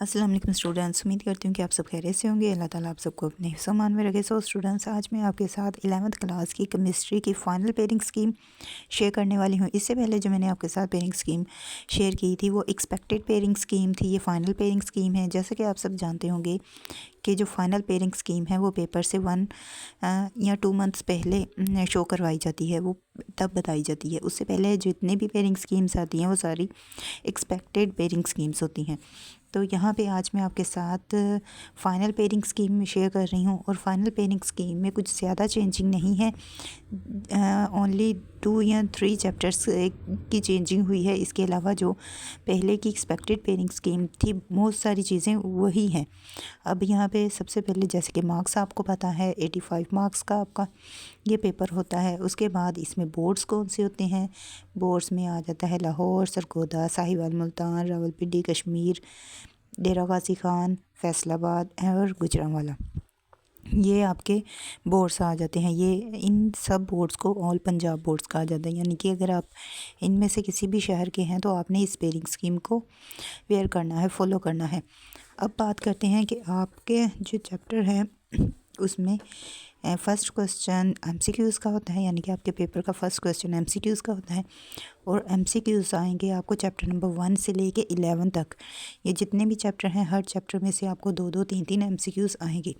अस्सलाम वालेकुम स्टूडेंट्स। उम्मीद करती हूँ कि आप सब खैरियत से होंगे। अल्लाह ताला आप सबको अपने हिफ्ज़-ओ-मान में रखे। सो स्टूडेंट्स, आज मैं आपके साथ 11th क्लास की केमिस्ट्री की फ़ाइनल पेयरिंग स्कीम शेयर करने वाली हूँ। इससे पहले जो मैंने आपके साथ पेयरिंग स्कीम शेयर की थी वो एक्सपेक्टेड पेयरिंग स्कीम थी। ये फ़ाइनल पेयरिंग स्कीम है। जैसे कि आप सब जानते होंगे कि जो फ़ाइनल पेयरिंग स्कीम है वो पेपर से 1 या 2 मंथ्स पहले शो करवाई जाती है, वो तब बताई जाती है। उससे पहले जितने भी पेयरिंग स्कीम्स आती हैं वो सारी एक्सपेक्टेड पेयरिंग स्कीम्स होती हैं। तो यहाँ पे आज मैं आपके साथ फ़ाइनल पेयरिंग स्कीम शेयर कर रही हूँ और फ़ाइनल पेयरिंग स्कीम में कुछ ज़्यादा चेंजिंग नहीं है। ओनली 2 या 3 चैप्टर्स की चेंजिंग हुई है। इसके अलावा जो पहले की एक्सपेक्टेड पेयरिंग स्कीम थी बहुत सारी चीज़ें वही हैं। अब यहाँ पे सबसे पहले जैसे कि मार्क्स आपको पता है 85 मार्क्स का आपका ये पेपर होता है। उसके बाद इसमें बोर्ड्स कौन से होते हैं, बोर्ड्स में आ जाता है लाहौर, सरगोदा, साहिवाल, मुल्तान, रावलपिंडी, कश्मीर, डेरा गाजी खान, फैसलाबाद और गुजरांवाला। ये आपके बोर्ड्स आ जाते हैं। ये इन सब बोर्ड्स को ऑल पंजाब बोर्ड्स कहा जाता है। यानी कि अगर आप इनमें से किसी भी शहर के हैं तो आपने इस पेयरिंग स्कीम को वेयर करना है, फॉलो करना है। अब बात करते हैं कि आपके जो चैप्टर है उसमें फ़र्स्ट क्वेश्चन एमसीक्यूज़ का होता है। यानी कि आपके पेपर का फ़र्स्ट क्वेश्चन एमसीक्यूज़ का होता है और एमसीक्यूज़ आएंगे आपको चैप्टर नंबर 1 से लेके 11 तक। ये जितने भी चैप्टर हैं हर चैप्टर में से आपको 2-2, 3-3 एमसीक्यूज़ आएंगे।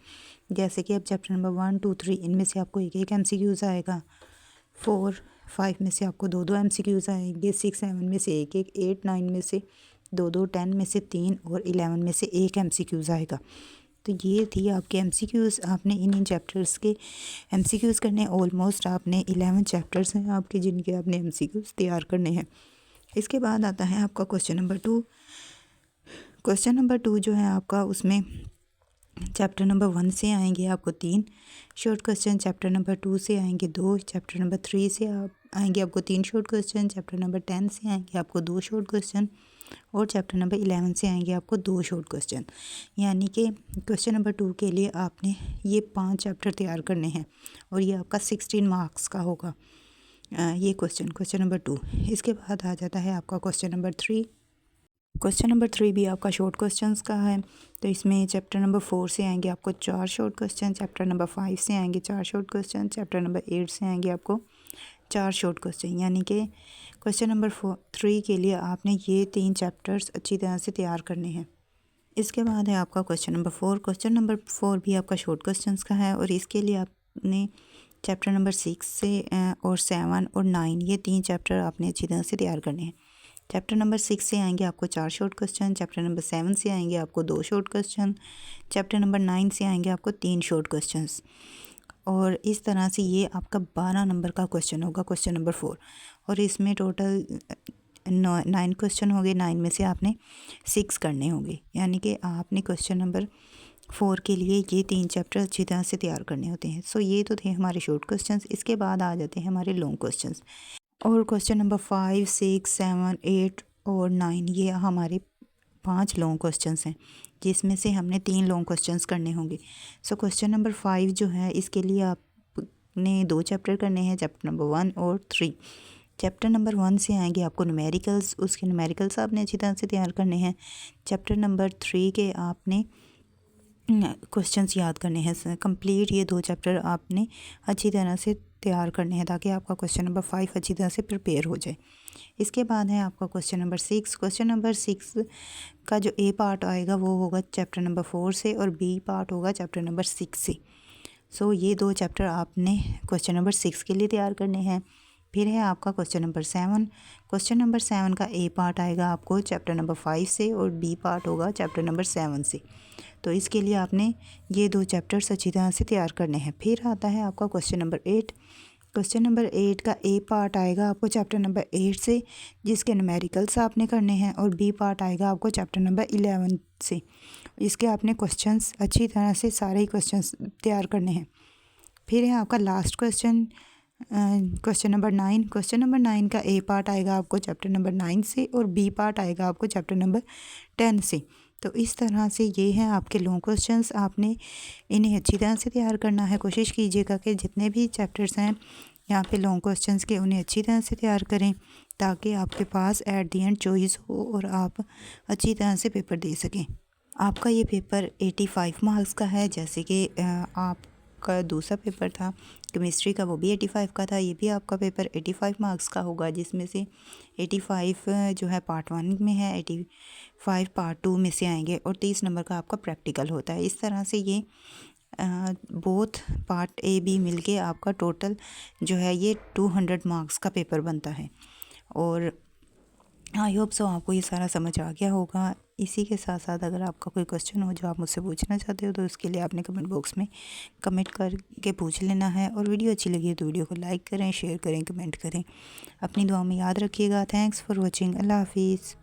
जैसे कि अब चैप्टर नंबर 1, 2, 3 इनमें से आपको एक एमसीक्यूज़ आएगा। 4, 5 में से आपको 2-2 एमसीक्यूज़ आएंगे। 6, 7 में से एक, 8, 9 में से 2-2, 10 में से 3 और 11 में से एक एमसीक्यूज़ आएगा। तो ये थी आपके एमसीक्यूज़। आपने इन चैप्टर्स के एमसीक्यूज़ करने ऑलमोस्ट आपने 11 चैप्टर्स हैं आपके जिनके आपने एमसीक्यूज़ तैयार करने हैं। इसके बाद आता है आपका क्वेश्चन नंबर 2। क्वेश्चन नंबर 2 जो है आपका उसमें चैप्टर नंबर 1 से आएंगे आपको 3 शॉर्ट क्वेश्चन, चैप्टर नंबर 2 से आएंगे 2, चैप्टर नंबर 3 से आएंगे आपको 3 शॉर्ट क्वेश्चन, चैप्टर नंबर 10 से आएंगे आपको 2 शॉर्ट क्वेश्चन और चैप्टर नंबर 11 से आएंगे आपको 2 शॉर्ट क्वेश्चन। यानी कि क्वेश्चन नंबर 2 के लिए आपने ये 5 चैप्टर तैयार करने हैं और ये आपका 16 मार्क्स का होगा ये क्वेश्चन नंबर 2। इसके बाद आ जाता है आपका क्वेश्चन नंबर 3। क्वेश्चन नंबर 3 भी आपका शॉर्ट क्वेश्चंस का है। तो इसमें चैप्टर नंबर 4 से आएंगे आपको 4 शॉर्ट क्वेश्चन, चैप्टर नंबर 5 से आएंगे 4 शॉर्ट क्वेश्चन, चैप्टर नंबर 8 से आएंगे आपको 4 शॉर्ट क्वेश्चन। यानी कि क्वेश्चन नंबर 3 के लिए आपने ये 3 चैप्टर्स अच्छी तरह से तैयार करने हैं। इसके बाद है आपका क्वेश्चन नंबर 4। क्वेश्चन नंबर 4 भी आपका शॉर्ट क्वेश्चंस का है और इसके लिए आपने चैप्टर नंबर 6 से और 7 और 9 ये 3 चैप्टर आपने अच्छी तरह से तैयार करने हैं। चैप्टर नंबर 6 से आएंगे आपको 4 शॉर्ट क्वेश्चन, चैप्टर नंबर 7 से आएंगे आपको 2 शॉर्ट क्वेश्चन, चैप्टर नंबर 9 से आएंगे आपको 3 शॉर्ट क्वेश्चंस। और इस तरह से ये आपका 12 नंबर का क्वेश्चन होगा क्वेश्चन नंबर 4। और इसमें टोटल 9 क्वेश्चन हो गए। 9 में से आपने 6 करने होंगे। यानी कि आपने क्वेश्चन नंबर 4 के लिए ये 3 चैप्टर अच्छी तरह से तैयार करने होते हैं। सो ये तो थे हमारे शॉर्ट क्वेश्चंस। इसके बाद आ जाते हैं हमारे लॉन्ग क्वेश्चंस और क्वेश्चन नंबर 5, 6, 7, 8 और 9 ये हमारे 5 लॉन्ग क्वेश्चंस हैं जिसमें से हमने 3 लॉन्ग क्वेश्चंस करने होंगे। सो क्वेश्चन नंबर 5 जो है इसके लिए आपने 2 चैप्टर करने हैं, चैप्टर नंबर 1 और 3। चैप्टर नंबर 1 से आएंगे आपको न्यूमेरिकल्स, उसके न्यूमेरिकल्स आपने अच्छी तरह से तैयार करने हैं। चैप्टर नंबर 3 के आपने क्वेश्चंस याद करने हैं कंप्लीट। ये 2 चैप्टर आपने अच्छी तरह से तैयार करने हैं ताकि आपका क्वेश्चन नंबर 5 अच्छी तरह से प्रिपेयर हो जाए। इसके बाद है आपका क्वेश्चन नंबर 6। क्वेश्चन नंबर 6 का जो ए पार्ट आएगा वो होगा चैप्टर नंबर 4 से और बी पार्ट होगा चैप्टर नंबर 6 से। सो ये 2 चैप्टर आपने क्वेश्चन नंबर 6 के लिए तैयार करने हैं। फिर है आपका क्वेश्चन नंबर 7। क्वेश्चन नंबर 7 का ए पार्ट आएगा आपको चैप्टर नंबर 5 से और बी पार्ट होगा चैप्टर नंबर 7 से। तो इसके लिए आपने ये 2 चैप्टर्स अच्छी तरह से तैयार करने हैं। फिर आता है आपका क्वेश्चन नंबर 8। क्वेश्चन नंबर 8 का ए पार्ट आएगा आपको चैप्टर नंबर 8 से जिसके न्यूमेरिकल्स आपने करने हैं और बी पार्ट आएगा आपको चैप्टर नंबर 11 से। इसके आपने क्वेश्चंस अच्छी तरह से सारे ही क्वेश्चंस तैयार करने हैं। फिर है आपका last question question number 9। Question number 9 का ए पार्ट आएगा आपको चैप्टर नंबर 9 से और बी पार्ट आएगा आपको चैप्टर नंबर 10 से। तो इस तरह से ये हैं आपके लॉन्ग क्वेश्चंस। आपने इन्हें अच्छी तरह से तैयार करना है। कोशिश कीजिएगा कि जितने भी चैप्टर्स हैं यहाँ पे लॉन्ग क्वेश्चंस के उन्हें अच्छी तरह से तैयार करें ताकि आपके पास एट द एंड चॉइस हो और आप अच्छी तरह से पेपर दे सकें। आपका ये पेपर 85 मार्क्स का है। जैसे कि आपका दूसरा पेपर था केमिस्ट्री का, वो भी 85 का था। ये भी आपका पेपर 85 मार्क्स का होगा, जिसमें से 85 जो है पार्ट 1 में है, 85 पार्ट 2 में से आएंगे और 30 नंबर का आपका प्रैक्टिकल होता है। इस तरह से ये बोथ पार्ट ए बी मिलके आपका टोटल जो है ये 200 मार्क्स का पेपर बनता है। और आई होप सो आपको ये सारा समझ आ गया होगा। इसी के साथ साथ अगर आपका कोई क्वेश्चन हो जो आप मुझसे पूछना चाहते हो तो उसके लिए आपने कमेंट बॉक्स में कमेंट करके पूछ लेना है। और वीडियो अच्छी लगी तो वीडियो को लाइक करें, शेयर करें, कमेंट करें। अपनी दुआ में याद रखिएगा। Thanks for watching. अल्लाह हाफिज़।